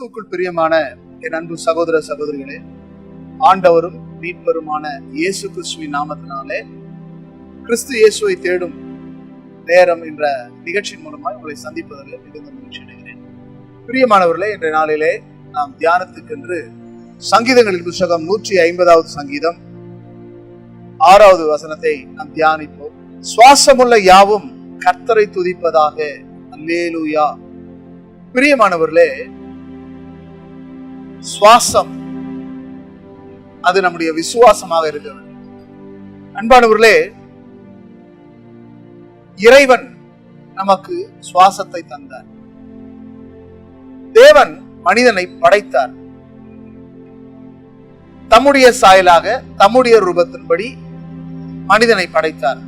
கிறிஸ்துவுக்குள் பிரியமான என் அன்பு சகோதர சகோதரிகளே, ஆண்டவரும் மீட்பருமான இயேசு கிறிஸ்துவின் நாமத்தினாலே கிறிஸ்து இயேசுவை தேடும் நேரம் என்ற நிகழ்ச்சியின் மூலமாக உங்களை சந்திப்பதில் மிகுந்த மகிழ்ச்சி அடைகிறேன். பிரியமானவர்களே, இன்றைய நாளிலே நாம் தியானத்துக்கென்று சங்கீதங்களின் புத்தகம் 150வது சங்கீதம் 6வது வசனத்தை நாம் தியானிப்போம். சுவாசமுள்ள யாவும் கர்த்தரை துதிப்பதாக, அல்லேலூயா. பிரியமானவர்களே, சுவாசம் அது நம்முடைய விசுவாசமாக இருக்க வேண்டும். அன்பானவர்களே, இறைவன் நமக்கு சுவாசத்தை தந்தார். தேவன் மனிதனை படைத்தார். தம்முடைய சாயலாக, தம்முடைய ரூபத்தின்படி மனிதனை படைத்தார்.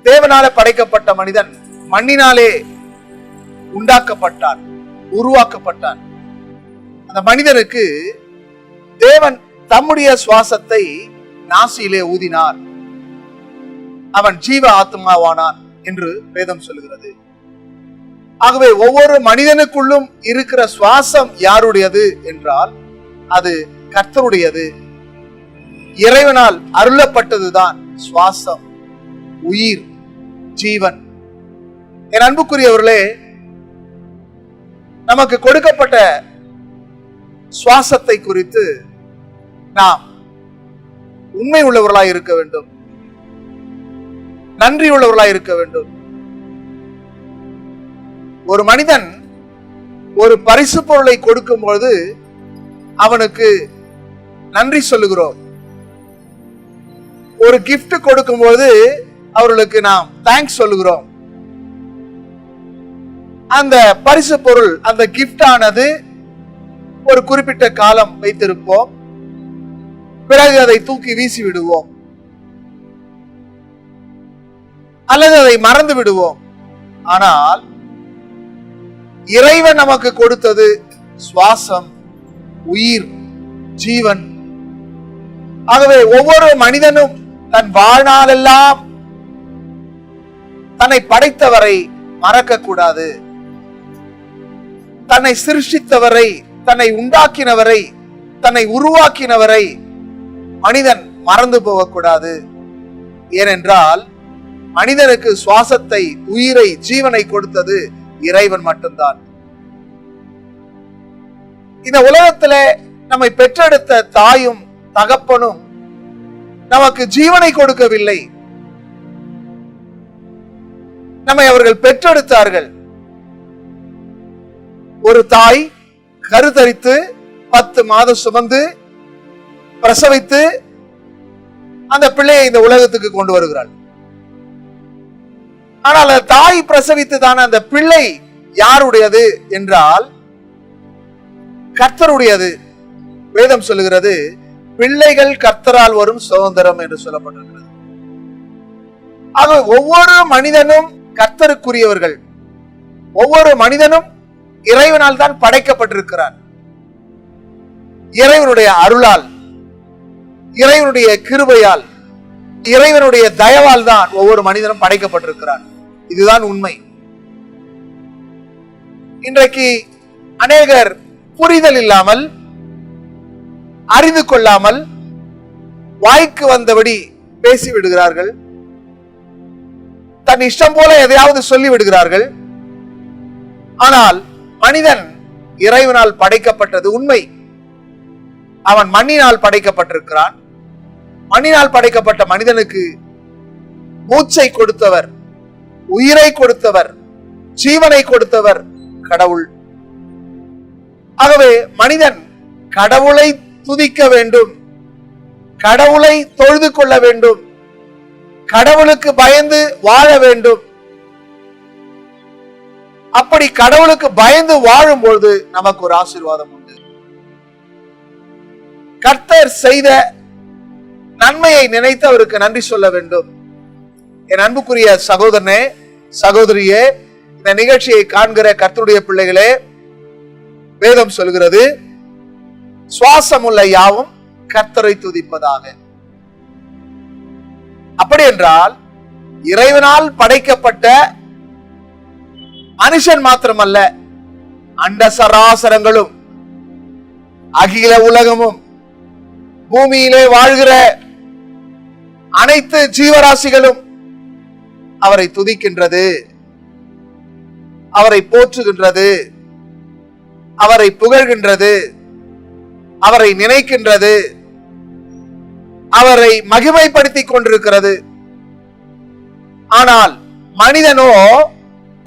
தேவனால படைக்கப்பட்ட மனிதன் மண்ணினாலே உண்டாக்கப்பட்டான், உருவாக்கப்பட்டான். அந்த மனிதனுக்கு தேவன் தம்முடைய சுவாசத்தை நாசியிலே ஊதினார். அவன் ஜீவ ஆத்மாவானான் என்று வேதம் சொல்கிறது. ஆகவே ஒவ்வொரு மனிதனுக்குள்ளும் இருக்கிற சுவாசம் யாருடையது என்றால் அது கர்த்தருடையது. இறைவனால் அருளப்பட்டதுதான் சுவாசம், உயிர், ஜீவன். என் அன்புக்குரியவர்களே, நமக்கு கொடுக்கப்பட்ட சுவாசத்தை குறித்து நாம் உண்மை உள்ளவர்களாய் இருக்க வேண்டும், நன்றி உள்ளவர்களாய் இருக்க வேண்டும். ஒரு மனிதன் ஒரு பரிசு பொருளை கொடுக்கும் பொழுது அவனுக்கு நன்றி சொல்லுகிறோம். ஒரு gift கொடுக்கும் பொழுது அவர்களுக்கு நாம் தேங்க்ஸ் சொல்லுகிறோம். அந்த பரிசு பொருள், அந்த gift ஆனது ஒரு குறிப்பிட்ட காலம் வைத்திருப்போம், பிறகு அதை தூக்கி வீசி விடுவோம் அல்லது அதை மறந்து விடுவோம். ஆனால் இறைவன் நமக்கு கொடுத்தது சுவாசம், உயிர், ஜீவன். ஆகவே ஒவ்வொரு மனிதனும் தன் வாழ்நாளெல்லாம் தன்னை படைத்தவரை மறக்க கூடாது. தன்னை சிருஷ்டித்தவரை, தன்னை உண்டாக்கினவரை, தன்னை உருவாக்கினவரை மனிதன் மறந்து போகக்கூடாது. ஏனென்றால் மனிதனுக்கு சுவாசத்தை, உயிரை, ஜீவனை கொடுத்தது இறைவன் மட்டும்தான். இந்த உலகத்திலே நம்மை பெற்றெடுத்த தாயும் தகப்பனும் நமக்கு ஜீவனை கொடுக்கவில்லை, நம்மை அவர்கள் பெற்றெடுத்தார்கள். ஒரு தாய் கருத்தரித்து 10 மாதம் சுமந்து பிரசவித்து அந்த பிள்ளையை இந்த உலகத்துக்கு கொண்டு வருகிறாள். ஆனால் அந்த தாய் பிரசவித்து தான அந்த பிள்ளை யாருடையது என்றால் கர்த்தருடையது. வேதம் சொல்லுகிறது, பிள்ளைகள் கர்த்தரால் வரும் சுதந்திரம் என்று சொல்லப்பட்டிருக்கிறது. ஆக ஒவ்வொரு மனிதனும் கர்த்தருக்குரியவர்கள். ஒவ்வொரு மனிதனும் இறைவனால் தான் படைக்கப்பட்டிருக்கிறார். இறைவனுடைய அருளால், இறைவனுடைய கிருபையால், இறைவனுடைய தயவால் தான் ஒவ்வொரு மனிதனும் படைக்கப்பட்டிருக்கிறார். இதுதான் உண்மை. இன்றைக்கு அநேகர் புரிதல் இல்லாமல், அறிந்து கொள்ளாமல் வாய்க்கு வந்தபடி பேசி விடுகிறார்கள். தன் இஷ்டம் போல எதையாவது சொல்லி விடுகிறார்கள். ஆனால் மனிதன் இறைவனால் படைக்கப்பட்டது உண்மை. அவன் மண்ணினால் படைக்கப்பட்டிருக்கிறான். மண்ணினால் படைக்கப்பட்ட மனிதனுக்கு மூச்சை கொடுத்தவர், உயிரை கொடுத்தவர், ஜீவனை கொடுத்தவர் கடவுள். ஆகவே மனிதன் கடவுளை துதிக்க வேண்டும், கடவுளை தொழுது கொள்ள வேண்டும், கடவுளுக்கு பயந்து வாழ வேண்டும். அப்படி கடவுளுக்கு பயந்து வாழும் பொழுது நமக்கு ஒரு ஆசீர்வாதம் உண்டு. கர்த்தர் செய்த நன்மையை நினைத்து அவருக்கு நன்றி சொல்ல வேண்டும். என் அன்புக்குரிய சகோதரனே, சகோதரியே, இந்த நிகழ்ச்சியை காண்கிற கர்த்தருடைய பிள்ளைகளே, வேதம் சொல்கிறது, சுவாசமுள்ள யாவும் கர்த்தரை துதிப்பதாக. அப்படி என்றால் இறைவனால் படைக்கப்பட்ட மனுஷன் மாத்திரமல்ல, அண்ட சராசரங்களும் அகில உலகமும் பூமியிலே வாழ்கிற அனைத்து ஜீவராசிகளும் அவரை துதிக்கின்றது, அவரை போற்றுகின்றது, அவரை புகழ்கின்றது, அவரை நினைக்கின்றது, அவரை மகிமைப்படுத்திக் கொண்டிருக்கிறது. ஆனால் மனிதனோ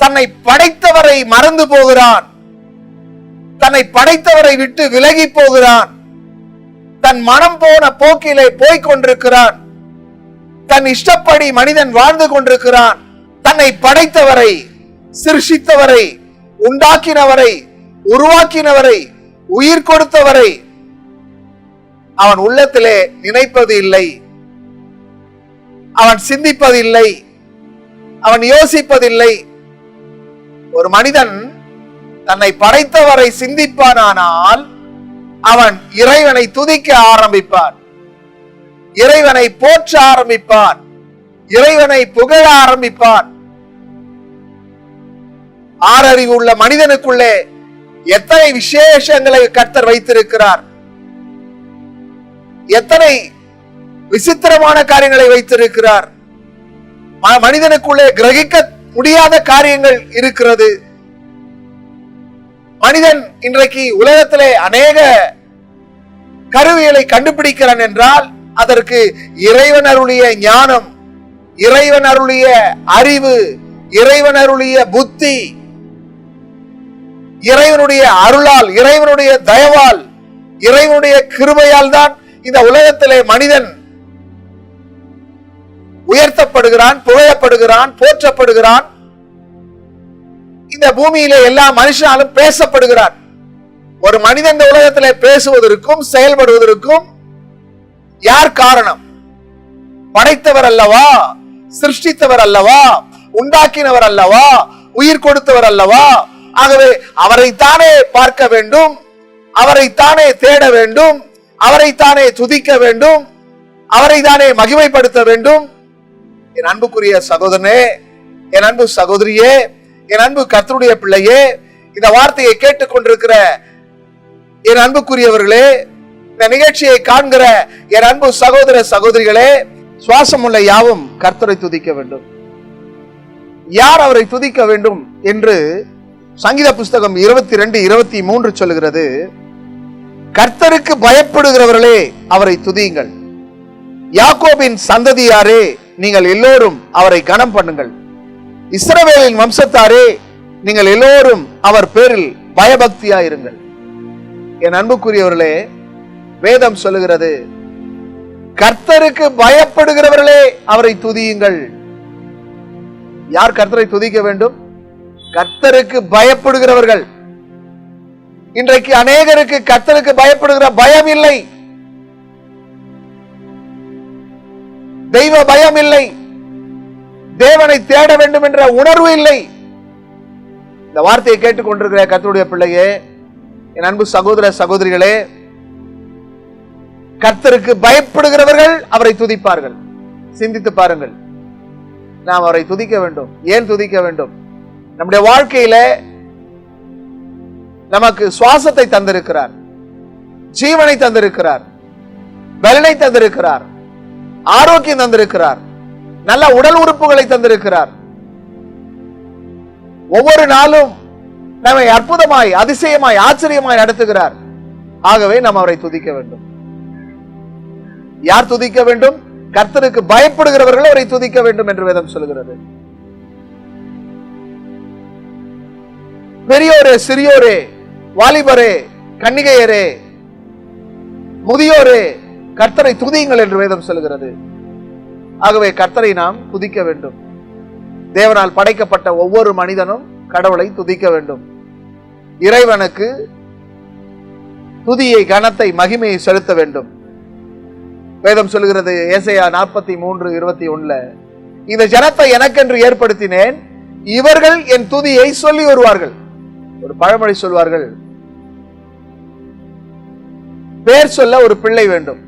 தன்னை படைத்தவரை மறந்து போகிறான், தன்னை படைத்தவரை விட்டு விலகி போகிறான், தன் மனம் போன போக்கிலே போய்க் கொண்டிருக்கிறான், தன் இஷ்டப்படி மனிதன் வாழ்ந்து கொண்டிருக்கிறான். தன்னை படைத்தவரை, சிருஷ்டித்தவரை, உண்டாக்கினவரை, உருவாக்கினவரை, உயிர் கொடுத்தவரை அவன் உள்ளத்திலே நினைப்பது இல்லை, அவன் சிந்திப்பதில்லை, அவன் யோசிப்பதில்லை. ஒரு மனிதன் தன்னை படைத்தவரை சிந்திப்பானால் அவன் இறைவனை துதிக்க ஆரம்பிப்பான், இறைவனை போற்ற ஆரம்பிப்பான், இறைவனை புகழ ஆரம்பிப்பான். ஆறறிவு உள்ள மனிதனுக்குள்ளே எத்தனை விசேஷங்களை கர்த்தர் வைத்திருக்கிறார், எத்தனை விசித்திரமான காரியங்களை வைத்திருக்கிறார். மனிதனுக்குள்ளே கிரகிக்க முடியாத காரியங்கள் இருக்கிறது. மனிதன் இன்றைக்கு உலகத்திலே அநேக கருவிகளை கண்டுபிடிக்கிறான் என்றால் அதற்கு இறைவன் அருளிய ஞானம், இறைவன் அருளிய அறிவு, இறைவன் அருளிய புத்தி, இறைவனுடைய அருளால், இறைவனுடைய தயவால், இறைவனுடைய கிருபையால் தான் இந்த உலகத்திலே மனிதன் உயர்த்தப்படுகிறான், புகழப்படுகிறான், போற்றப்படுகிறான். இந்த பூமியிலே எல்லா மனுஷனாலும் பேசப்படுகிறான். ஒரு மனிதன் இந்த உலகத்திலே பேசுவதற்கும் செயல்படுவதற்கும் யார் காரணம்? படைத்தவர் அல்லவா, சிருஷ்டித்தவர் அல்லவா, உண்டாக்கினவர் அல்லவா, உயிர் கொடுத்தவர் அல்லவா? ஆகவே அவரைத்தானே பார்க்க வேண்டும், அவரைத்தானே தேட வேண்டும், அவரைத்தானே துதிக்க வேண்டும், அவரைத்தானே மகிமைப்படுத்த வேண்டும். என் அன்புக்குரிய சகோதரனே, என் அன்பு சகோதரியே, என் அன்பு கர்த்தருடைய பிள்ளையே, இந்த வார்த்தையை கேட்டுக்கொண்டிருக்கிற என் அன்புக்குரியவர்களே, இந்த நிகழ்ச்சியை காண்கிற என் அன்பு சகோதர சகோதரிகளே, சுவாசம் உள்ள யாவும் கர்த்தரை துதிக்க வேண்டும். யார் அவரை துதிக்க வேண்டும் என்று சங்கீத புஸ்தகம் 22:23 சொல்கிறது. கர்த்தருக்கு பயப்படுகிறவர்களே அவரை துதியுங்கள், யாக்கோபின் சந்ததியாரே நீங்கள் எல்லோரும் அவரை கனம் பண்ணுங்கள், இஸ்ரவேலின் வம்சத்தாரே நீங்கள் எல்லோரும் அவர் பேரில் பயபக்தியாயிருங்கள். என் அன்புக்குரியவர்களே, வேதம் சொல்லுகிறது, கர்த்தருக்கு பயப்படுகிறவர்களே அவரை துதியுங்கள். யார் கர்த்தரை துதிக்க வேண்டும்? கர்த்தருக்கு பயப்படுகிறவர்கள். இன்றைக்கு அநேகருக்கு கர்த்தருக்கு பயப்படுகிற பயம் இல்லை, தெய்வ பயம் இல்லை, தேவனை தேட வேண்டும் என்ற உணர்வு இல்லை. இந்த வார்த்தையை கேட்டுக்கொண்டிருக்கிற கர்த்தருடைய பிள்ளையே, என் அன்பு சகோதர சகோதரிகளே, கர்த்தருக்கு பயப்படுகிறவர்கள் அவரை துதிப்பார்கள். சிந்தித்து பாருங்கள், நாம் அவரை துதிக்க வேண்டும். ஏன் துதிக்க வேண்டும்? நம்முடைய வாழ்க்கையில நமக்கு சுவாசத்தை தந்திருக்கிறார், ஜீவனை தந்திருக்கிறார், பலனை தந்திருக்கிறார், ஆரோக்கியம் தந்திருக்கிறார், நல்ல உடல் உறுப்புகளை தந்திருக்கிறார். ஒவ்வொரு நாளும் நம்மை அற்புதமாய், அதிசயமாய், ஆச்சரியமாய் நடத்துகிறார். ஆகவே நாம் அவரை துதிக்க வேண்டும். யார் துதிக்க வேண்டும்? கர்த்தருக்கு பயப்படுகிறவர்கள் அவரை துதிக்க வேண்டும் என்று வேதம் சொல்கிறது. பெரியோரே, சிறியோரே, வாலிபரே, கன்னிகையரே, முதியோரே, கர்த்தரை துதியுங்கள் என்று வேதம் சொல்கிறது. ஆகவே கர்த்தரை நாம் துதிக்க வேண்டும். தேவனால் படைக்கப்பட்ட ஒவ்வொரு மனிதனும் கடவுளை துதிக்க வேண்டும். இறைவனுக்கு துதியை, கனத்தை, மகிமையை செலுத்த வேண்டும். வேதம் சொல்கிறது ஏசாயா 43:21, இந்த ஜனத்தை எனக்கென்று ஏற்படுத்தினேன், இவர்கள் என் துதியை சொல்லி வருவார்கள். ஒரு பழமொழி சொல்வார்கள், பேர் சொல்ல ஒரு பிள்ளை வேண்டும்.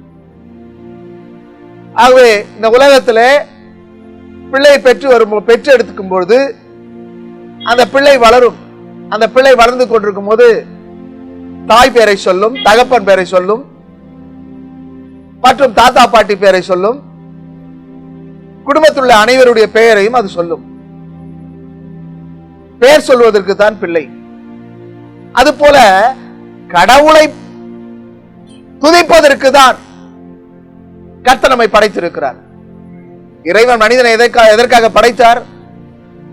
ஆகவே இந்த உலகத்திலே பிள்ளை பெற்று எடுத்துக்கும் பொழுது அந்த பிள்ளை வளரும், அந்த பிள்ளை வளர்ந்து கொண்டிருக்கும் போது தாய் பேரை சொல்லும், தகப்பன் பேரை சொல்லும், மற்றும் தாத்தா பாட்டி பேரை சொல்லும், குடும்பத்தில் உள்ள அனைவருடைய பெயரையும் அது சொல்லும். பெயர் சொல்வதற்கு தான் பிள்ளை. அதுபோல கடவுளை துதிப்பதற்கு தான் கர்த்தர் நம்மை படைத்திருக்கிறார். இறைவன் மனிதனை எதற்காக படைத்தார்?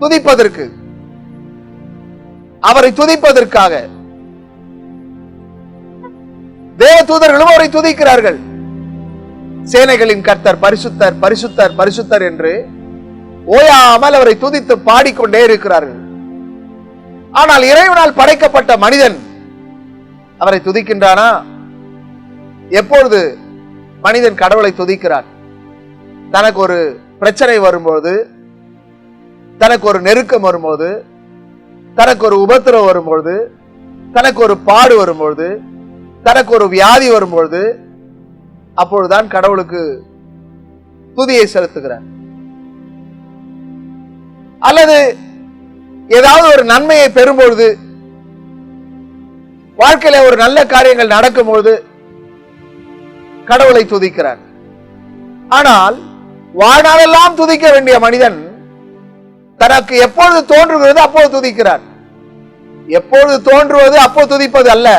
துதிப்பதற்கு, அவரை துதிப்பதற்காக. தேவ தூதர்களும் அவரை துதிக்கிறார்கள். சேனைகளின் கர்த்தர் பரிசுத்தர் பரிசுத்தர் பரிசுத்தர் என்று ஓயாமல் அவரை துதித்து பாடிக்கொண்டே இருக்கிறார்கள். ஆனால் இறைவனால் படைக்கப்பட்ட மனிதன் அவரை துதிக்கின்றானா? எப்பொழுது மனிதன் கடவுளை துதிக்கிறான்? தனக்கு ஒரு பிரச்சனை வரும்போது, தனக்கு ஒரு நெருக்கம் வரும்போது, தனக்கு ஒரு உபத்திரவம் வரும்போது, தனக்கு ஒரு பாடு வரும்போது, தனக்கு ஒரு வியாதி வரும்பொழுது, அப்பொழுதுதான் கடவுளுக்கு துதியை செலுத்துகிறார். அல்லது ஏதாவது ஒரு நன்மையை பெறும்பொழுது, வாழ்க்கையில ஒரு நல்ல காரியங்கள் நடக்கும்பொழுது கடவுளை துதிக்கிறார். ஆனால் வாழ்நாளெல்லாம் துதிக்க வேண்டிய மனிதன் தனக்கு எப்பொழுது தோன்றுகிறது அப்போது துதிக்கிறார். எப்பொழுது தோன்றுவது அப்போது துதிப்பது அல்ல,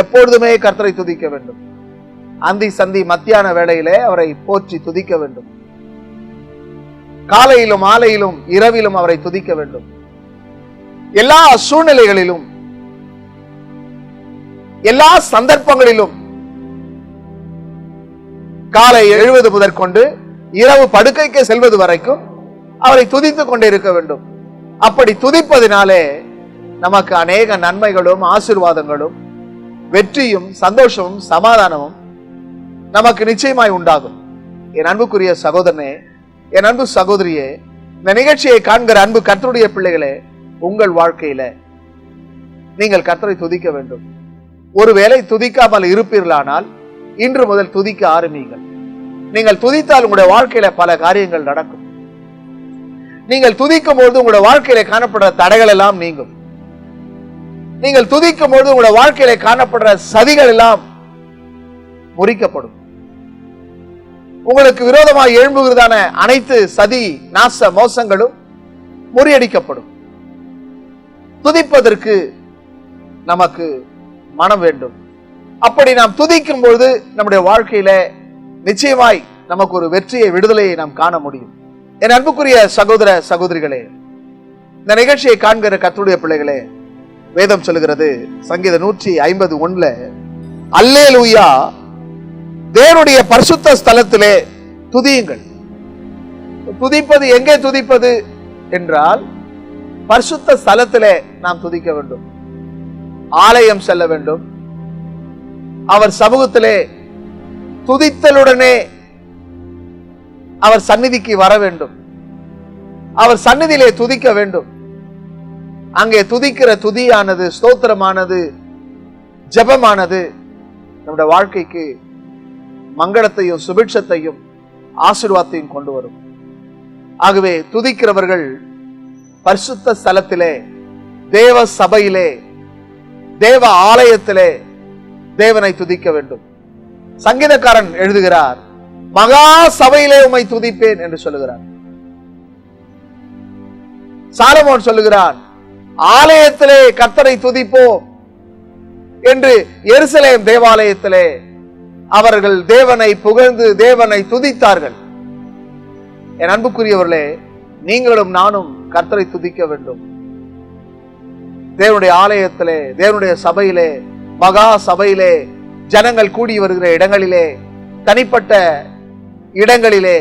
எப்பொழுதுமே கர்த்தரை துதிக்க வேண்டும். அந்தி சந்தி மத்தியான வேளையிலே அவரை போற்றி துதிக்க வேண்டும். காலையிலும் மாலையிலும் இரவிலும் அவரை துதிக்க வேண்டும். எல்லா சூழ்நிலைகளிலும், எல்லா சந்தர்ப்பங்களிலும், காலை எழுவது முதற்கொண்டு இரவு படுக்கைக்கு செல்வது வரைக்கும் அவரை துதித்துக் கொண்டே இருக்க வேண்டும். அப்படி துதிப்பதினாலே நமக்கு அநேக நன்மைகளும் ஆசீர்வாதங்களும் வெற்றியும் சந்தோஷமும் சமாதானமும் நமக்கு நிச்சயமாய் உண்டாகும். என் அன்புக்குரிய சகோதரனே, என் அன்பு சகோதரியே, இந்த நிகழ்ச்சியை காண்கிற அன்பு கர்த்தருடைய பிள்ளைகளே, உங்கள் வாழ்க்கையில நீங்கள் கர்த்தரை துதிக்க வேண்டும். ஒருவேளை துதிக்காமல் இருப்பீர்களானால் இன்று முதல் துதிக்க ஆரம்பியுங்கள். நீங்கள் துதித்தால் உங்களுடைய வாழ்க்கையில பல காரியங்கள் நடக்கும். நீங்கள் துதிக்கும் பொழுது உங்களுடைய வாழ்க்கையில காணப்படுற தடைகள் எல்லாம் நீங்கும். நீங்கள் துதிக்கும் பொழுது உங்களுடைய வாழ்க்கையில காணப்படுற சதிகள் எல்லாம் முறிக்கப்படும். உங்களுக்கு விரோதமாக எழும்புகிறதான அனைத்து சதி நாச மோசங்களும் முறியடிக்கப்படும். துதிப்பதற்கு நமக்கு மனம் வேண்டும். அப்படி நாம் துதிக்கும் பொழுது நம்முடைய வாழ்க்கையில நிச்சயமாய் நமக்கு ஒரு வெற்றியை, விடுதலையை நாம் காண முடியும். என் அன்புக்குரிய சகோதர சகோதரிகளே, இந்த நிகழ்ச்சியை காண்கிற கர்த்தருடைய பிள்ளைகளே, வேதம் சொல்லுகிறது சங்கீதம் 151 அல்லேலூயா, தேவனுடைய பரிசுத்த ஸ்தலத்திலே துதியுங்கள். துதிப்பது எங்கே துதிப்பது என்றால் பரிசுத்த ஸ்தலத்திலே நாம் துதிக்க வேண்டும். ஆலயம் செல்ல வேண்டும். அவர் சமூகத்திலே துதித்தலுடனே அவர் சந்நிதிக்கு வர வேண்டும். அவர் சந்நிதியிலே துதிக்க வேண்டும். அங்கே துதிக்கிற துதியானது, ஸ்தோத்திரமானது, ஜெபமானது நம்முடைய வாழ்க்கைக்கு மங்களத்தையும் சுபிட்சத்தையும் ஆசீர்வாதத்தையும் கொண்டு வரும். ஆகவே துதிக்கிறவர்கள் பரிசுத்த ஸ்தலத்திலே, தேவ சபையிலே, தேவ ஆலயத்திலே தேவனை துதிக்க வேண்டும். சங்கீதக்காரன் எழுதுகிறார், மகா சபையிலே உம்மை துதிப்பேன் என்று சொல்லுகிறார். சாலமோன் சொல்லுகிறான், ஆலயத்திலே கர்த்தரை துதிப்போம் என்று எருசலேம் தேவாலயத்திலே அவர்கள் தேவனை புகழ்ந்து தேவனை துதித்தார்கள். என் அன்புக்குரியவர்களே, நீங்களும் நானும் கர்த்தரை துதிக்க வேண்டும். தேவனுடைய ஆலயத்திலே, தேவனுடைய சபையிலே, மகா சபையிலே, ஜனங்கள் கூடி வருகிற இடங்களிலே, தனிப்பட்ட இடங்களிலே,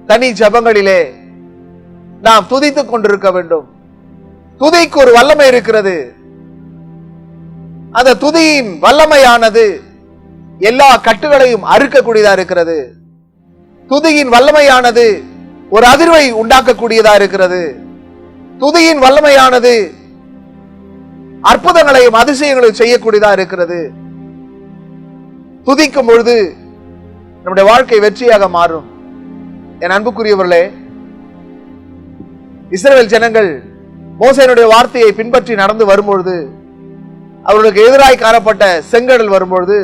தனி ஜபங்களிலே நாம் துதித்துக் கொண்டிருக்க வேண்டும். துதிக்கு ஒரு வல்லமை இருக்கிறது. அந்த துதியின் வல்லமையானது எல்லா கட்டுகளையும் அறுக்கக்கூடியதா இருக்கிறது. துதியின் வல்லமையானது ஒரு அதிர்வை உண்டாக்கக்கூடியதா இருக்கிறது. துதியின் வல்லமையானது அற்புதங்களையும் அதிசயங்களையும் செய்யக்கூடியதா இருக்கிறது. துதிக்கும் பொழுது நம்முடைய வாழ்க்கை வெற்றியாக மாறும். என் அன்புக்குரியவர்களே, இஸ்ரவேல் ஜனங்கள் மோசேயினுடைய வார்த்தையை பின்பற்றி நடந்து வரும்பொழுது, அவர்களுக்கு எதிராய் காணப்பட்ட செங்கடல் வரும்பொழுது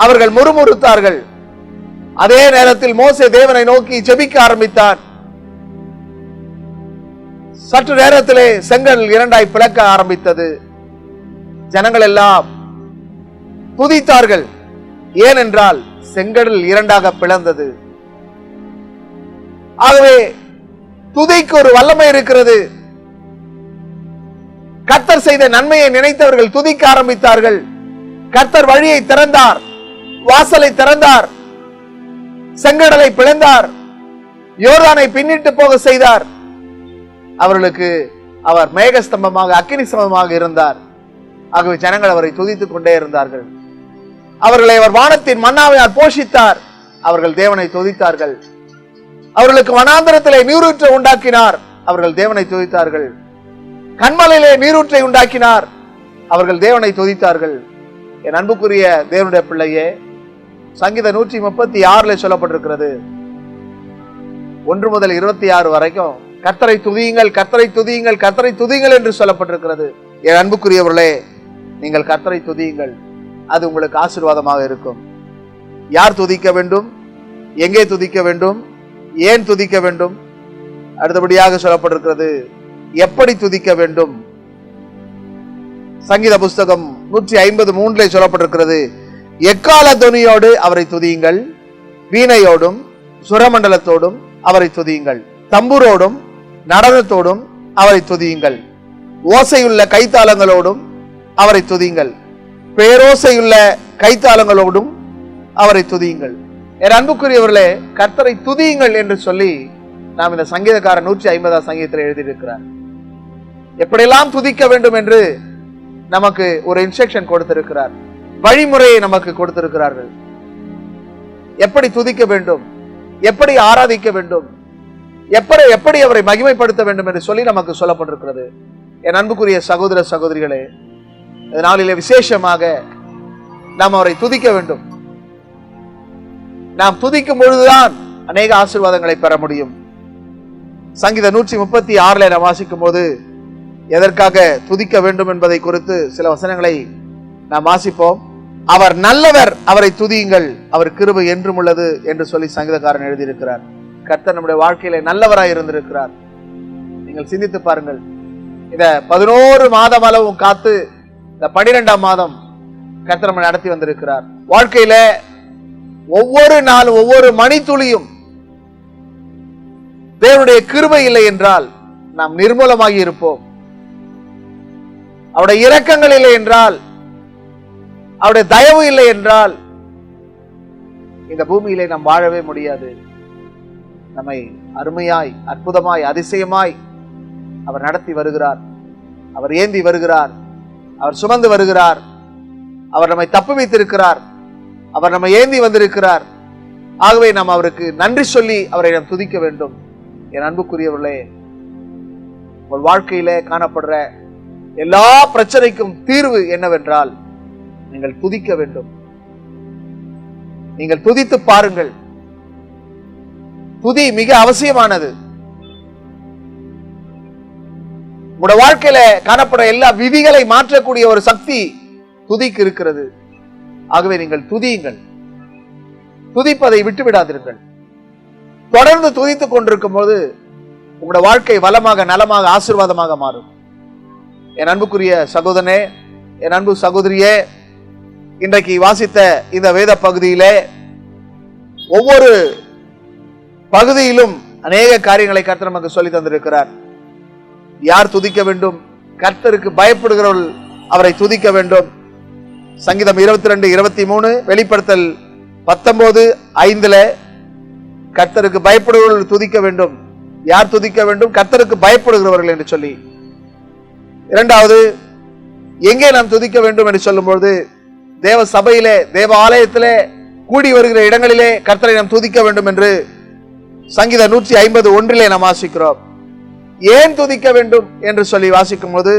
அவர்கள் முறுமுறுத்தார்கள். அதே நேரத்தில் மோசே தேவனை நோக்கி ஜெபிக்க ஆரம்பித்தார். சற்று நேரத்திலே செங்கடல் இரண்டாய் பிளக்க ஆரம்பித்தது. ஜனங்கள் எல்லாம் துதித்தார்கள். ஏனென்றால் செங்கடல் இரண்டாக பிளந்தது. ஆகவே துதிக்கு ஒரு வல்லமை இருக்கிறது. கர்த்தர் செய்த நன்மையை நினைத்தவர்கள் துதிக்க ஆரம்பித்தார்கள். கர்த்தர் வழியை திறந்தார், வாசலை திறந்தார், செங்கடலை பிளந்தார், யோர்தானை பின்னிட்டு போக செய்தார். அவர்களுக்கு அவர் மேகஸ்தம்பமாக, அக்கினி ஸ்தம்பமாக இருந்தார். ஆகவே ஜனங்கள் அவரை துதித்துக் கொண்டே இருந்தார்கள். அவர்களை அவர் வானத்தின் மன்னாவையால் போஷித்தார். அவர்கள் தேவனை துதித்தார்கள். அவர்களுக்கு வனாந்தரத்திலே நீரூற்றை உண்டாக்கினார். அவர்கள் தேவனை துதித்தார்கள். கண்மலையிலே நீரூற்றை உண்டாக்கினார். அவர்கள் தேவனை துதித்தார்கள். என் அன்புக்குரிய தேவனுடைய பிள்ளையே, சங்கீதம் 136 சொல்லப்பட்டிருக்கிறது, 1 முதல் 26 வரைக்கும் கர்த்தரை துதியுங்கள், கர்த்தரை துதியுங்கள், கர்த்தரை துதியுங்கள் என்று சொல்லப்பட்டிருக்கிறது. என் அன்புக்குரியவர்களே, நீங்கள் கர்த்தரை துதியுங்கள். அது உங்களுக்கு ஆசீர்வாதமாக இருக்கும். யார் துதிக்க வேண்டும்? எங்கே துதிக்க வேண்டும்? ஏன் துதிக்க வேண்டும்? அடுத்தபடியாக சொல்லப்பட்டிருக்கிறது, எப்படி துதிக்க வேண்டும். சங்கீத புஸ்தகம் 153 சொல்லப்பட்டிருக்கிறது, எக்கால துணியோடு அவரை துதியுங்கள், வீணையோடும் சுரமண்டலத்தோடும் அவரை துதியுங்கள், தம்புரோடும் நடனத்தோடும் அவரை துதியுங்கள், ஓசையுள்ள கைத்தாளங்களோடும் அவரை துதியுங்கள், பேரோசையுள்ள கைத்தாளங்களோடும் அவரை துதியுங்கள். என் அன்புக்குரியவர்களே, கர்த்தரை துதியுங்கள் என்று சொல்லி நாம் இந்த சங்கீதக்காரர் 150 சங்கீதத்தில் எழுதியிருக்கிறார். எப்படியெல்லாம் துதிக்க வேண்டும் என்று நமக்கு ஒரு இன்ஸ்ட்ரக்ஷன் கொடுத்திருக்கிறார், வழிமுறையை நமக்கு கொடுத்திருக்கிறார்கள். எப்படி துதிக்க வேண்டும், எப்படி ஆராதிக்க வேண்டும், எப்படி அவரை மகிமைப்படுத்த வேண்டும் என்று சொல்லி நமக்கு சொல்லப்பட்டிருக்கிறது. என் அன்புக்குரிய சகோதர சகோதரிகளே, நாளிலே விசேஷமாக நாம் அவரை துதிக்க வேண்டும். நாம் துதிக்கும் பொழுதுதான் அநேக ஆசீர்வாதங்களை பெற முடியும். சங்கீதம் 136 நாம் வாசிக்கும் போது எதற்காக துதிக்க வேண்டும் என்பதை குறித்து சில வசனங்களை நாம் வாசிப்போம். அவர் நல்லவர், அவரை துதியுங்கள், அவர் கிருபை என்றும் உள்ளது என்று சொல்லி சங்கீதக்காரன் எழுதியிருக்கிறார். கர்த்தர் நம்முடைய வாழ்க்கையில நல்லவராய் இருந்திருக்கிறார். நீங்கள் சிந்தித்து பாருங்கள். இந்த 11 மாதம் அளவும் காத்து இந்த 12ஆம் மாதம் கர்த்தர் நம்மை நடத்தி வந்திருக்கிறார். வாழ்க்கையில ஒவ்வொரு நாளும் ஒவ்வொரு மணித்துளியும் தேவனுடைய கிருபை இல்லை என்றால் நாம் நிர்மூலமாகி இருப்போம். அவருடைய இரக்கங்கள் இல்லை என்றால், அவருடைய தயவு இல்லை என்றால் இந்த பூமியிலே நாம் வாழவே முடியாது. நம்மை அருமையாய், அற்புதமாய், அதிசயமாய் அவர் நடத்தி வருகிறார். அவர் ஏந்தி வருகிறார். அவர் சுமந்து வருகிறார். அவர் நம்மை தப்பு வைத்திருக்கிறார். அவர் நம்மை ஏந்தி வந்திருக்கிறார். ஆகவே நாம் அவருக்கு நன்றி சொல்லி அவரை நாம் துதிக்க வேண்டும். என் அன்புக்குரியவர்களே, உங்கள் வாழ்க்கையிலே காணப்படுற எல்லா பிரச்சனைக்கும் தீர்வு என்னவென்றால் நீங்கள் துதிக்க வேண்டும். நீங்கள் துதித்து பாருங்கள். துதி மிக அவசியமானது. உங்களுடைய வாழ்க்கையில காணப்படுற எல்லா விதிகளை மாற்றக்கூடிய ஒரு சக்தி துதிக்கு இருக்கிறது. ஆகவே நீங்கள் துதியுங்கள். துதிப்பதை விட்டுவிடாதீர்கள். தொடர்ந்து துதித்துக் கொண்டிருக்கும் போது உங்களுடைய வாழ்க்கை வளமாக, நலமாக, ஆசீர்வாதமாக மாறும். என் அன்புக்குரிய சகோதரனே, என் அன்பு சகோதரியே, இன்றைக்கு வாசித்த இந்த வேத பகுதியிலே ஒவ்வொரு பகுதியிலும் அநேக காரியங்களை கர்த்தர் நமக்கு சொல்லி தந்திருக்கிறார். யார் துதிக்க வேண்டும்? கர்த்தருக்கு பயப்படுகிறவர்கள் அவரை துதிக்க வேண்டும். சங்கீதம் 22, 23, வெளிப்படுத்தல் 19:5 கர்த்தருக்கு பயப்படுகிறவர்கள் துதிக்க வேண்டும். யார் துதிக்க வேண்டும்? கர்த்தருக்கு பயப்படுகிறவர்கள் என்று சொல்லி. இரண்டாவது, எங்கே நாம் துதிக்க வேண்டும் என்று சொல்லும்போது தேவ சபையிலே, தேவ ஆலயத்திலே, கூடி வருகிற இடங்களிலே கர்த்தரை நாம் துதிக்க வேண்டும் என்று சங்கீதம் 151 நாம் வாசிக்கிறோம். ஏன் துதிக்க வேண்டும் என்று சொல்லி வாசிக்கும் போது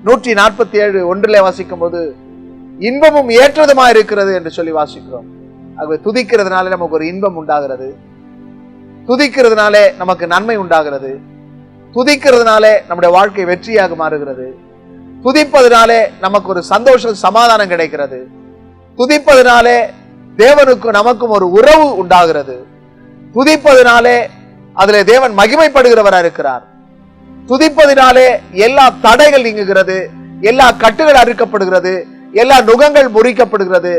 147:1 வாசிக்கும் போது இன்பமும் ஏற்றதுமா இருக்கிறது என்று சொல்லி வாசிக்கிறோம். ஆகவே துதிக்கிறதுனாலே நமக்கு ஒரு இன்பம் உண்டாகிறது. துதிக்கிறதுனாலே நமக்கு நன்மை உண்டாகிறது. துதிக்கிறதுனாலே நம்முடைய வாழ்க்கை வெற்றியாக மாறுகிறது. துதிப்பதனாலே நமக்கு ஒரு சந்தோஷம், சமாதானம் கிடைக்கிறது. துதிப்பதனாலே தேவனுக்கும் நமக்கும் ஒரு உறவு உண்டாகிறது. துதிப்பதனாலே அதிலே தேவன் மகிமைப்படுகிறவராக இருக்கிறார். துதிப்பதினாலே எல்லா தடைகள் நீங்குகிறது, எல்லா கட்டுகள் அறுக்கப்படுகிறது, எல்லா நுகங்கள் முறிக்கப்படுகிறது,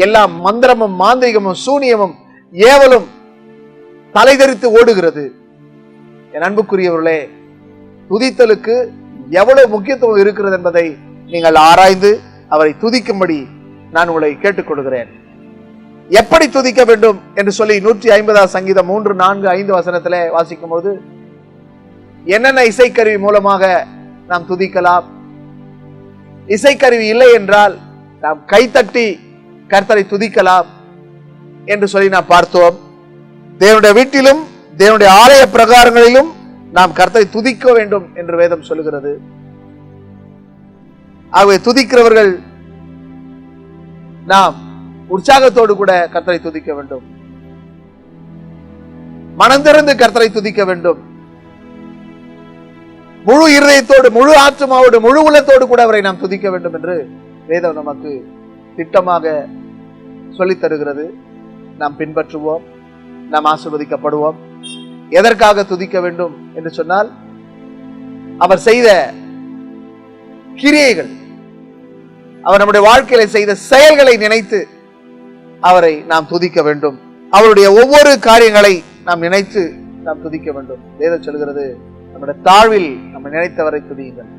எல்லா மந்திரமும் மாந்திரிகமும் சூனியமும் ஏவலும் தலைதெறித்து ஓடுகிறது. என் அன்புக்குரியவர்களே, துதித்தலுக்கு எவ்வளவு முக்கியத்துவம் இருக்கிறது என்பதை நீங்கள் ஆராய்ந்து அவரை துதிக்கும்படி நான் உங்களை கேட்டுக்கொள்கிறேன். எப்படி துதிக்க வேண்டும் என்று சொல்லி 150 சங்கீதம் 3, 4, 5 வசனத்திலே வாசிக்கும் போது என்னென்ன இசைக்கருவி மூலமாக நாம் துதிக்கலாம்? இசைக்கருவி இல்லை என்றால் நாம் கைத்தட்டி கர்த்தரை துதிக்கலாம் என்று சொல்லி நாம் பார்த்தோம். தேவனுடைய வீட்டிலும் தேவனுடைய ஆலய பிரகாரங்களிலும் நாம் கர்த்தரை துதிக்க வேண்டும் என்று வேதம் சொல்லுகிறது. ஆகவே துதிக்கிறவர்கள் நாம் உற்சாகத்தோடு கூட கர்த்தரை துதிக்க வேண்டும். மனந்திறந்து கர்த்தரை துதிக்க வேண்டும். முழு இருதயத்தோடு, முழு ஆத்மாவோடு, முழு உள்ளத்தோடு கூட அவரை நாம் துதிக்க வேண்டும் என்று வேதம் நமக்கு திட்டமாக சொல்லித் தருகிறது. நாம் பின்பற்றுவோம், நாம் ஆசீர்வதிக்கப்படுவோம். எதற்காக துதிக்க வேண்டும் என்று சொன்னால், அவர் செய்த கிரியைகள், அவர் நம்முடைய வாழ்க்கையில செய்த செயல்களை நினைத்து அவரை நாம் துதிக்க வேண்டும். அவருடைய ஒவ்வொரு காரியங்களை நாம் நினைத்து நாம் துதிக்க வேண்டும். வேதம் சொல்கிறது, நம்முடைய தாழ்வில் நம்ம நினைத்தவரை துதியுங்கள்.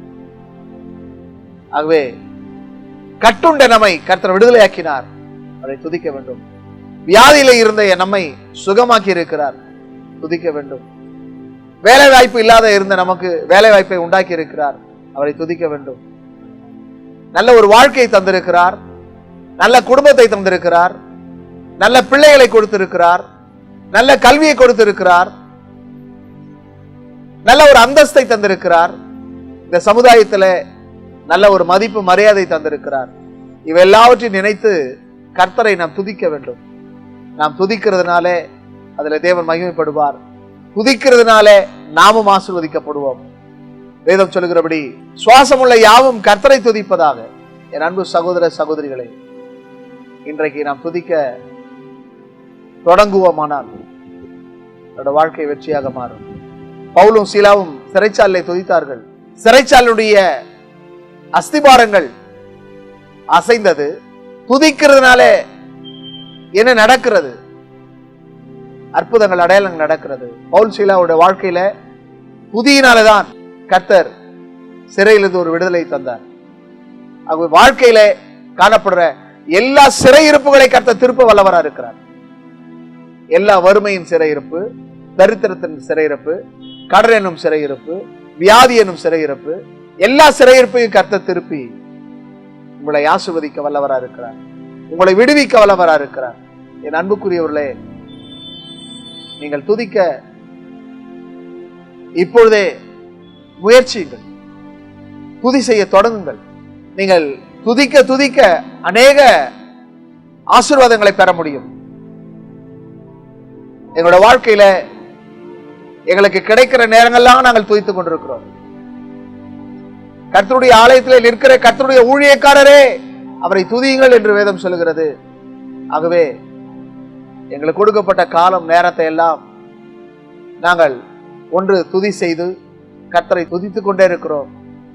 ஆகவே கட்டுண்ட நம்மை கர்த்தர் விடுதலையாக்கினார், அவரை துதிக்க வேண்டும். வியாதியில இருந்த நம்மை சுகமாக்கி இருக்கிறார், துதிக்க வேண்டும். வேலை வாய்ப்பு இல்லாத இருந்த நமக்கு வேலை வாய்ப்பை உண்டாக்கி இருக்கிறார், அவரை துதிக்க வேண்டும். நல்ல ஒரு வாழ்க்கையை தந்திருக்கிறார், நல்ல குடும்பத்தை தந்திருக்கிறார், நல்ல பிள்ளைகளை கொடுத்திருக்கிறார், நல்ல கல்வியை கொடுத்திருக்கிறார், நல்ல ஒரு அந்தஸ்தை தந்திருக்கிறார், இந்த சமுதாயத்தில் நல்ல ஒரு மதிப்பு மரியாதை தந்திருக்கிறார். இவெல்லாவற்றையும் நினைத்து கர்த்தரை நாம் துதிக்க வேண்டும். நாம் துதிக்கிறதுனாலே அதுல தேவன் மகிமைப்படுவார். துதிக்கிறதுனாலே நாமும் ஆசீர்வதிக்கப்படுவோம். வேதம் சொல்லுகிறபடி சுவாசமுள்ள யாவும் கர்த்தரை துதிப்பதாக. என் அன்பு சகோதர சகோதரிகளை, இன்றைக்கு நாம் துதிக்க தொடங்குவோமானால் என்னோட வாழ்க்கை வெற்றியாக மாறும். பவுலும் சீலாவும் சிறைச்சாலை துதித்தார்கள். சிறைச்சாலையுடைய அஸ்திபாரங்கள் அசைந்தது. துதிக்கிறதுனாலே என்ன நடக்கிறது? அற்புதங்கள், அடையாளங்கள் நடக்கிறது. பவுல் சீலாவுடைய வாழ்க்கையில துதியினால்தான் கர்த்தர் சிறையிலிருந்து ஒரு விடுதலை தந்தார். அவங்க வாழ்க்கையில காணப்படுற எல்லா சிறையிருப்புகளை கர்த்தர் திருப்ப வல்லவராக இருக்கிறார். எல்லா வறுமையின் சிறையிருப்பு, தரித்திரத்தின் சிறையிருப்பு, கடன் என்னும் சிறையிருப்பு, வியாதி என்னும் சிறையிருப்பு, எல்லா சிறையிருப்பையும் கர்த்தர் திருப்பி உங்களை ஆசீர்வதிக்க வல்லவராக இருக்கிறார், உங்களை விடுவிக்க வல்லவராக இருக்கிறார். என் அன்புக்குரியவர்களே, நீங்கள் துதிக்க இப்பொழுதே முயற்சியுங்கள், துதி செய்ய தொடங்குங்கள். நீங்கள் துதிக்க துதிக்க அநேக ஆசீர்வாதங்களை பெற முடியும். எங்களுடைய வாழ்க்கையில எங்களுக்கு கிடைக்கிற நேரங்கள்லாம் நாங்கள் துதித்துக் கொண்டிருக்கிறோம். கர்த்தருடைய ஆலயத்தில் நிற்கிற கர்த்தருடைய ஊழியக்காரரே, அவரை துதியுங்கள் என்று வேதம் சொல்லுகிறது. ஆகவே எங்களுக்கு கொடுக்கப்பட்ட காலம், நேரத்தை எல்லாம் நாங்கள் ஒன்று துதி செய்து கர்த்தரை துதித்துக் கொண்டே இருக்கிறோம்.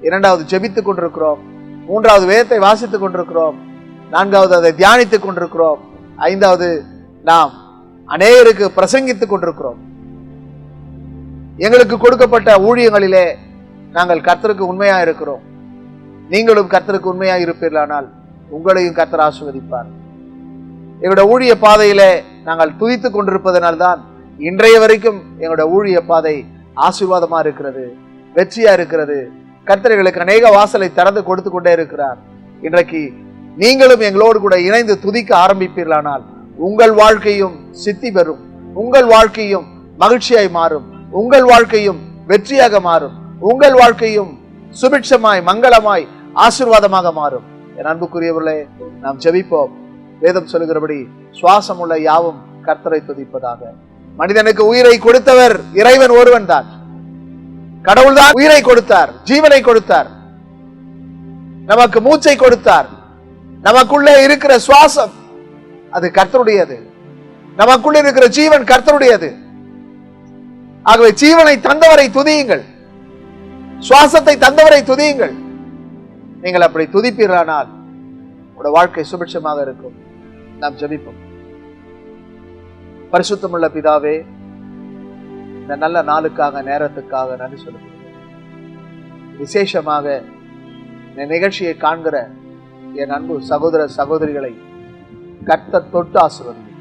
இரண்டாவது ஜெபித்துக் கொண்டிருக்கிறோம். மூன்றாவது வேதத்தை வாசித்துக் கொண்டிருக்கிறோம். நான்காவது அதை தியானித்துக் கொண்டிருக்கிறோம். ஐந்தாவது நாம் அநேகருக்கு பிரசங்கித்துக் கொண்டிருக்கிறோம். எங்களுக்கு கொடுக்கப்பட்ட ஊழியங்களிலே நாங்கள் கர்த்தருக்கு உண்மையா இருக்கிறோம். நீங்களும் கர்த்தருக்கு உண்மையா இருப்பீர்களானால் உங்களையும் கர்த்தர் ஆசீர்வதிப்பார். எங்களுடைய ஊழிய பாதையிலே நாங்கள் துதித்துக் கொண்டிருப்பதனால்தான் இன்றைய வரைக்கும் எங்களுடைய ஊழிய பாதை ஆசீர்வாதமா இருக்கிறது, வெற்றியா இருக்கிறது. கர்த்தர் எங்களுக்கு அநேக வாசலை திறந்து கொடுத்து கொண்டே இருக்கிறார். இன்றைக்கு நீங்களும் எங்களோடு கூட இணைந்து துதிக்க ஆரம்பிப்பீர்களானால் உங்கள் வாழ்க்கையும் சித்தி பெறும், உங்கள் வாழ்க்கையும் மகிழ்ச்சியாய் மாறும், உங்கள் வாழ்க்கையும் வெற்றியாக மாறும், உங்கள் வாழ்க்கையும் சுபிட்சமாய் மங்களமாய் ஆசீர்வாதமாக மாறும். என் அன்புக்குரியவர்களே, நாம் ஜெபிப்போம். வேதம் சொல்லுகிறபடி சுவாசம் உள்ள யாவும் கர்த்தரை துதிப்பதாக. மனிதனுக்கு உயிரை கொடுத்தவர் இறைவன் ஒருவன் தான். கடவுள்தான் உயிரை கொடுத்தார், ஜீவனை கொடுத்தார், நமக்கு மூச்சை கொடுத்தார். நமக்குள்ளே இருக்கிற சுவாசம் அது கர்த்தருடையது. நமக்குள்ளே இருக்கிற ஜீவன் கர்த்தருடையது. ஆகவே ஜீவனை தந்தவரை துதியுங்கள், சுவாசத்தை தந்தவரை துதியுங்கள். நீங்கள் அப்படி துதிப்பீர்களானால் உங்களுடைய வாழ்க்கை சுபிட்சமாக இருக்கும். நாம் ஜெபிப்போம். பரிசுத்தமுள்ள பிதாவே, இந்த நல்ல நாளுக்காக, நேரத்துக்காக நன்றி சொல்லுகிறேன். விசேஷமாக இந்த நிகழ்ச்சியை காண்கிற என் அன்பு சகோதர சகோதரிகளை கர்த்தர் தொட்டு ஆசீர்வதிங்க.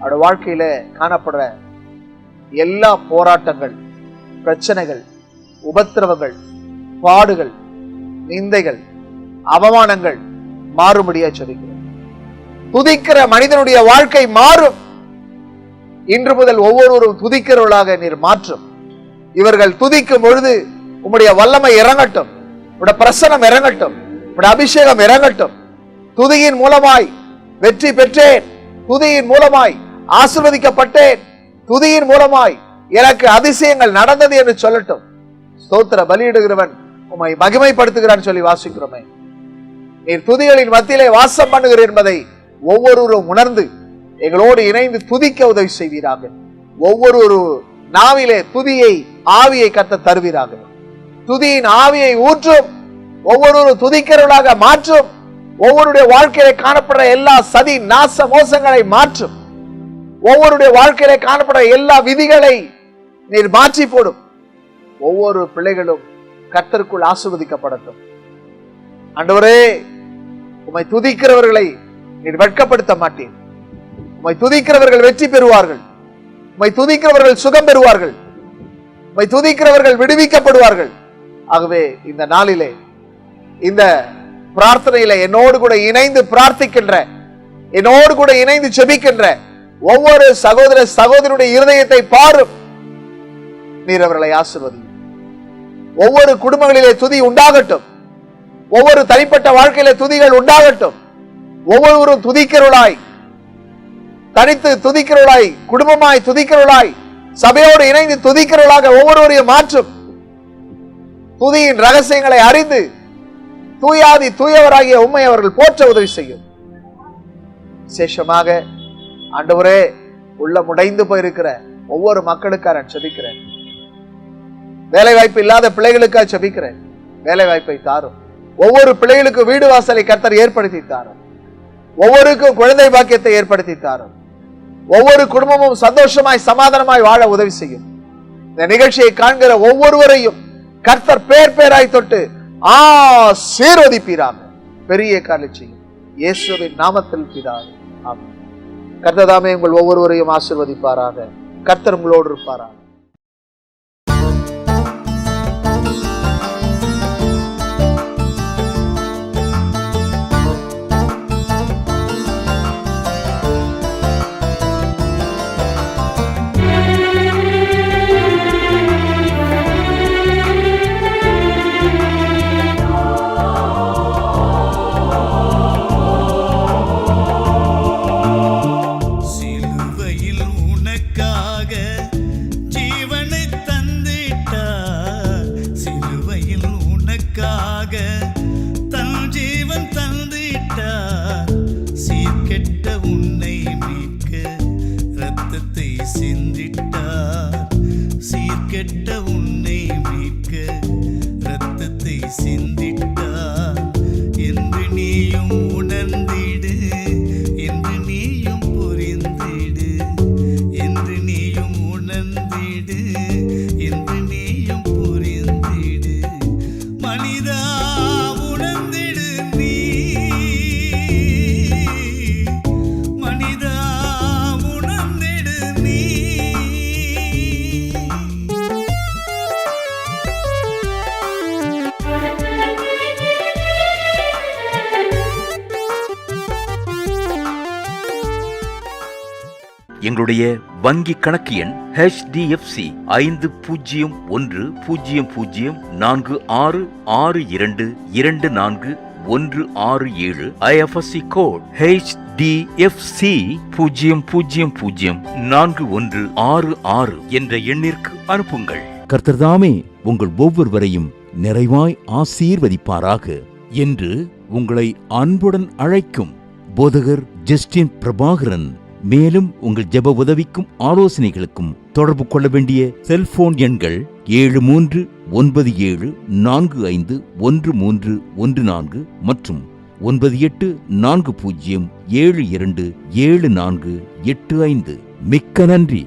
அவருடைய வாழ்க்கையில காணப்படுற எல்லா போராட்டங்கள், பிரச்சனைகள், உபத்திரவங்கள், பாடுகள், நிந்தைகள், அவமானங்கள் மாறும்படியா ஜெபிக்கிறேன். துதிக்கிற மனிதனுடைய வாழ்க்கை மாறும். இன்று முதல் ஒவ்வொருவரும் துதிக்கிறவர்களாக நீர் மாற்றும். இவர்கள் துதிக்கும் பொழுது உம்முடைய வல்லமை இறங்கட்டும், உம்முடைய பிரசன்னம் இறங்கட்டும், உம்முடைய அபிஷேகம் இறங்கட்டும். துதியின் மூலமாய் வெற்றி பெற்றேன், துதியின் மூலமாய் ஆசீர்வதிக்கப்பட்டேன், துதியின் மூலமாய் எனக்கு அதிசயங்கள் நடந்தது என்று சொல்லட்டும். ஸ்தோத்திர பலியிடுகிறவன் உம்மை மகிமைப்படுத்துகிறான் சொல்லி வாசிக்கிறோமே. நீர் துதிகளின் மத்தியிலே வாசம் பண்ணுகிறீர் என்பதை ஒவ்வொருவரும் உணர்ந்து எங்களோடு இணைந்து துதிக்க உதவி செய்வீராக. ஒவ்வொரு நாவிலே துதியை, ஆவியை கர்த்தர் தருவீராக. துதியின் ஆவியை ஊற்றும், ஒவ்வொரு துதிக்கிறவர்களாக மாற்றும். ஒவ்வொருடைய வாழ்க்கையிலே காணப்படுற எல்லா சதி நாச மோசங்களை மாற்றும். ஒவ்வொருடைய வாழ்க்கையிலே காணப்படுற எல்லா விதிகளை நீர் மாற்றி போடும். ஒவ்வொரு பிள்ளைகளும் கர்த்தருக்குள் ஆசீர்வதிக்கப்படட்டும். ஆண்டவரே, உம்மை துதிக்கிறவர்களை நீர் வெட்கப்படுத்த மாட்டீர். உம்மை துதிக்கிறவர்கள் வெற்றி பெறுவார்கள். உம்மை துதிக்கிறவர்கள் சுகம் பெறுவார்கள். உம்மை துதிக்கிறவர்கள் விடுவிக்கப்படுவார்கள். ஆகவே இந்த நாளிலே, இந்த பிரார்த்தனையில என்னோடு கூட இணைந்து பிரார்த்திக்கின்ற, என்னோடு கூட இணைந்து ஜெபிக்கின்ற ஒவ்வொரு சகோதர சகோதரனுடைய இருதயத்தை பாரும். நீர் அவர்களை ஆசீர்வதி. ஒவ்வொரு குடும்பங்களிலே துதி உண்டாகட்டும். ஒவ்வொரு தனிப்பட்ட வாழ்க்கையிலே துதிகள் உண்டாகட்டும். ஒவ்வொருவரும் துதிக்கிறவளாய், தனித்து துதிக்கிறவளாய், குடும்பமாய் துதிக்கிறவளாய், சபையோடு இணைந்து துதிக்கிறவளாக ஒவ்வொருவரையும் மாற்றும். துதியின் ரகசியங்களை அறிந்து தூயாதி தூயவராகிய உம்மை அவர்கள் போற்ற உதவி செய்யும். விசேஷமாக ஆண்டவரே, உள்ள முடைந்து போயிருக்கிற ஒவ்வொரு மக்களுக்காக நான் ஜெபிக்கிறேன். வேலை வாய்ப்பு இல்லாத பிள்ளைகளுக்காக ஜெபிக்கிறேன். வேலை வாய்ப்பை தாரும். ஒவ்வொரு பிள்ளைகளுக்கு வீடு வாசலை கர்த்தர் ஏற்படுத்தி தாரும். ஒவ்வொருக்கும் குழந்தை பாக்கியத்தை ஏற்படுத்தி தாரும். ஒவ்வொரு குடும்பமும் சந்தோஷமாய் சமாதானமாய் வாழ உதவி செய்யும். இந்த நிகழ்ச்சியை காண்கிற ஒவ்வொருவரையும் கர்த்தர் பேர் பேராய் தொட்டு ஆசீர்வதிப்பீராக. பெரிய காரியம் செய்யும் இயேசுவின் நாமத்தில் பிதாவே, ஆமென். கர்த்தர் தாமே உங்கள் ஒவ்வொருவரையும் ஆசீர்வதிப்பாராக. கர்த்தர் உங்களோடு இருப்பாராக. சீர்கெட்ட உன்னை மீட்க இரத்தத்தை சிந்திட்டார் என்று நீயும் உணர்ந்திடு, என்று நீயும் புரிந்திடு, என்று நீயும் உணர்ந்திடு, என்று நீயும் புரிந்திடு. மனிதா உணர்ந்திடு நீ, மனிதா உணர்ந்திடு நீ. எங்களுடைய வங்கி கணக்கு எண் HDFC 50104026622467. IFSC கோட் HDFC 00004166 என்ற எண்ணிற்கு அனுப்புங்கள். கர்த்தர்தாமே உங்கள் ஒவ்வொருவரையும் நிறைவாய் ஆசீர்வதிப்பாராக என்று உங்களை அன்புடன் அழைக்கும் போதகர் ஜஸ்டின் பிரபாகரன். மேலும் உங்கள் ஜெப உதவிக்கும் ஆலோசனைகளுக்கும் தொடர்பு கொள்ள வேண்டிய செல்போன் எண்கள் 7393451314 மற்றும் 9840727485. மிக்க நன்றி.